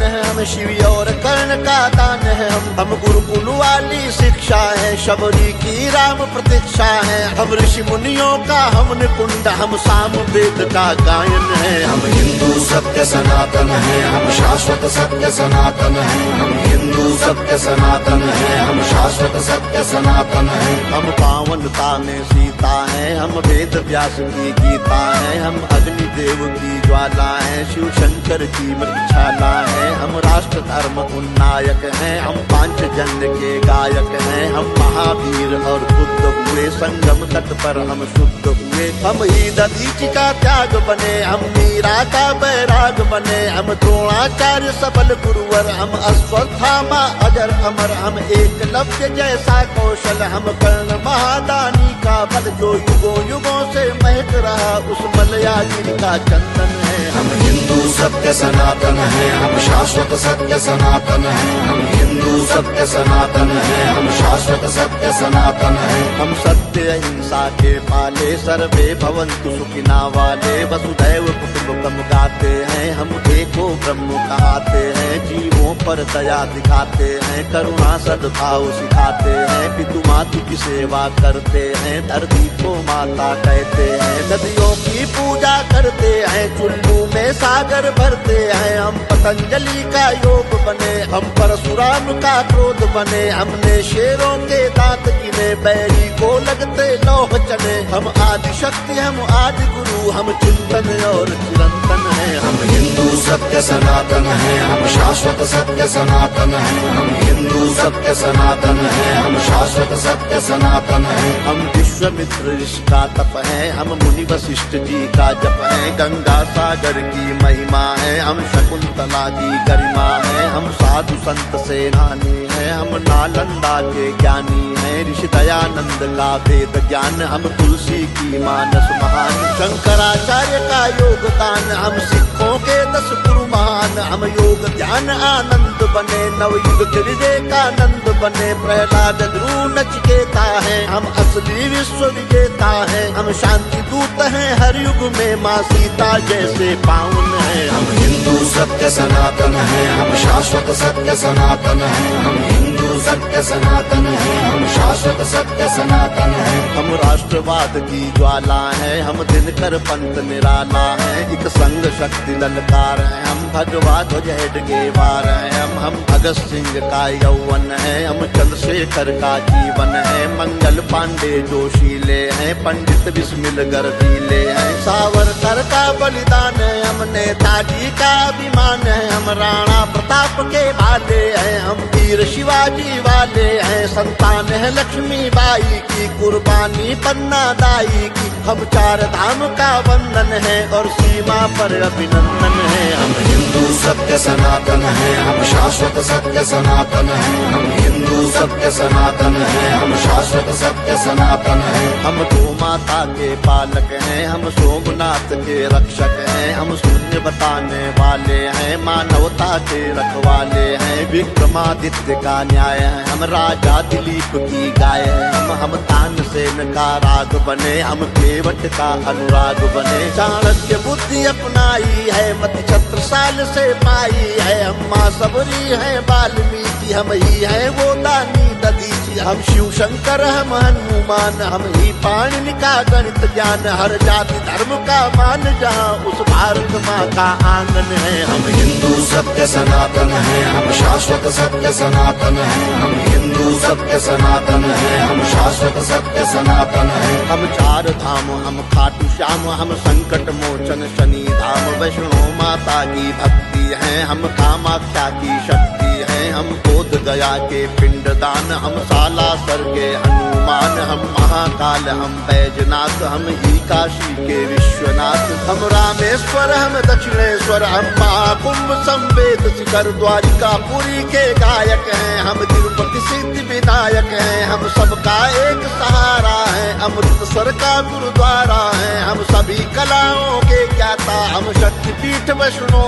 है, हम शिव और कर्ण का दान है। हम गुरुकुल वाली शिक्षा है, शबरी की राम प्रतीक्षा है। हम ऋषि मुनियों का हम निकुंड, हम साम वेद का गायन है। हम हिंदू सत्य सनातन है, हम शाश्वत सत्य सनातन है। हम हिंदू सत्य सनातन है, हम शाश्वत सत्य सनातन है। हम पावनता में सीता है, हम वेद व्यास की गीता है। हम अग्निदेव की ज्वाला है, शिव शंकर की मृक्षाला है। हम राष्ट्र धर्म उन्नायक हैं, हम पांचजन्य के गायक हैं। हम महावीर और बुद्ध हुए, संगम तट पर हम शुद्ध हुए। हम ही दधीचि का त्याग बने, हम मीरा का बैराग बने। हम द्रोणाचार्य सबल गुरुवर, हम अश्वत्थामा अजर अमर। हम एकलव्य जैसा कौशल, हम कर्ण महादानी का बल। जो युगों युगों से महक रहा, उस मलयाजी का चंदन है। हम हिंदू सत्य सनातन है, हम शाश्वत सत्य सनातन है। हम हिंदू सत्य सनातन है, हम शाश्वत सत्य सनातन है। हम सत्य अहिंसा के पाले, सर्वे भवन्तु सुखिना वाले। वसुधैव कुटुम्बकम् गाते हैं, हम एको ब्रह्म कहाते हैं। जीवों पर दया दिखाते हैं, करुणा सद्भाव सिखाते हैं। पितु मातु की सेवा करते हैं, धरती को माता कहते हैं। नदियों की पूजा करते हैं, चुल्लू में सागर भरते हैं। हम पतंजलि का योग बने, हम परशुराम का क्रोध बने। हमने शेरों के दांत गिने, बैरी को लगते लौह चने। हम आदि शक्ति, हम आदि गुरु, हम चिंतन और चिरंतन है। हम हिंदू सत्य सनातन है, हम शाश्वत सत्य सनातन है। हम हिंदू सत्य सनातन है, हम शाश्वत सत्य सनातन है। हम विश्वामित्र ऋषि का तप है, हम मुनि वशिष्ठ जी का जप है। गंगा सागर की महिमा है, हम शकुंतला की गरिमा है। हम साधु संत सेनानी है, हम नालंदा के ज्ञानी है। ऋषि दयानंद का वेद ज्ञान, हम तुलसी की मानस महान। शंकराचार्य का योगदान, हम सिखों के 10 गुरु महान। हम योग ध्यान आनंद बने, नवयुग विवेकानंद बने। प्रहलाद ध्रुव नचिकेता है, हम असली विश्व विजेता है। हम शांति दूत हैं हर युग में, माँ सीता जैसे पावन है। हम हिंदू सत्य सनातन है, हम शाश्वत सत्य सनातन है। हम हिंदू सत्य सनातन है, हम शाश्वत सत्य सनातन है। हम राष्ट्रवाद की ज्वाला है, हम दिनकर पंथ निराला है। एक संग शक्ति ललकार है, हम भगवा ध्वज हेडगेवार है। हम भगत सिंह का यौवन है, हम चंद्रशेखर का जीवन है। मंगल पांडे जोशीले हैं, पंडित बिस्मिल गर्दीले हैं। सावरकर का बलिदान है, हम नेताजी का अभिमान है। हम राणा प्रताप के भाले हैं, हम वीर शिवाजी वाले हैं। संतान है लक्ष्मी बाई की, कुर्बानी पन्ना दाई की। हम 4 धाम का वंदन है, और सीमा पर अभिनंदन है। हम हिंदू सत्य सनातन है, हम शाश्वत सत्य सनातन है। हम हिंदू सत्य सनातन है, हम शाश्वत सत्य सनातन है। हम गौ माता के पालक हैं, हम सोमनाथ के रक्षक हैं। हम शून्य बताने वाले हैं, मानवता के रखवाले हैं। विक्रमादित्य का न्याय है, हम राजा दिलीप की गाय है। हम तानसेन का राग बने, हम केवट का अनुराग बने। चाणक्य बुद्धि अपनाई है, मति छत्रसाल से पाई है। हम माँ सबरी है वाल्मीकि, हम ही है वो दानी दधीचि। हम शिव शंकर, हम हनुमान, हम ही पाणिनि का गणित ज्ञान। हर जाति धर्म का मान, जहाँ उस भारत माँ का आंगन है। हम हिंदू सत्य सनातन है, हम शाश्वत सत्य सनातन है। हम हिंदू सत्य सनातन है, हम शाश्वत सत्य सनातन है। हम 4 धाम, हम खाटू श्याम, हम संकट मोचन शनि धाम। वैष्णो माता की भक्ति है, हम कामाख्या की शक्ति है। हम बोध गया के पिंडदान, हम सालासर के हनुमान। हम महाकाल, हम बैजनाथ, हम ही काशी के विश्वनाथ। हम रामेश्वर, हम दक्षिणेश्वर, हम महाकुंभ संवेद शिखर। द्वारिकापुरी के गायक हैं, हम तिरुपति सिद्धि विनायक हैं। हम सबका एक सहारा है, अमृतसर का गुरुद्वारा है। हम सभी कलाओं के ज्ञाता, हम शक्तिपीठ वैष्णो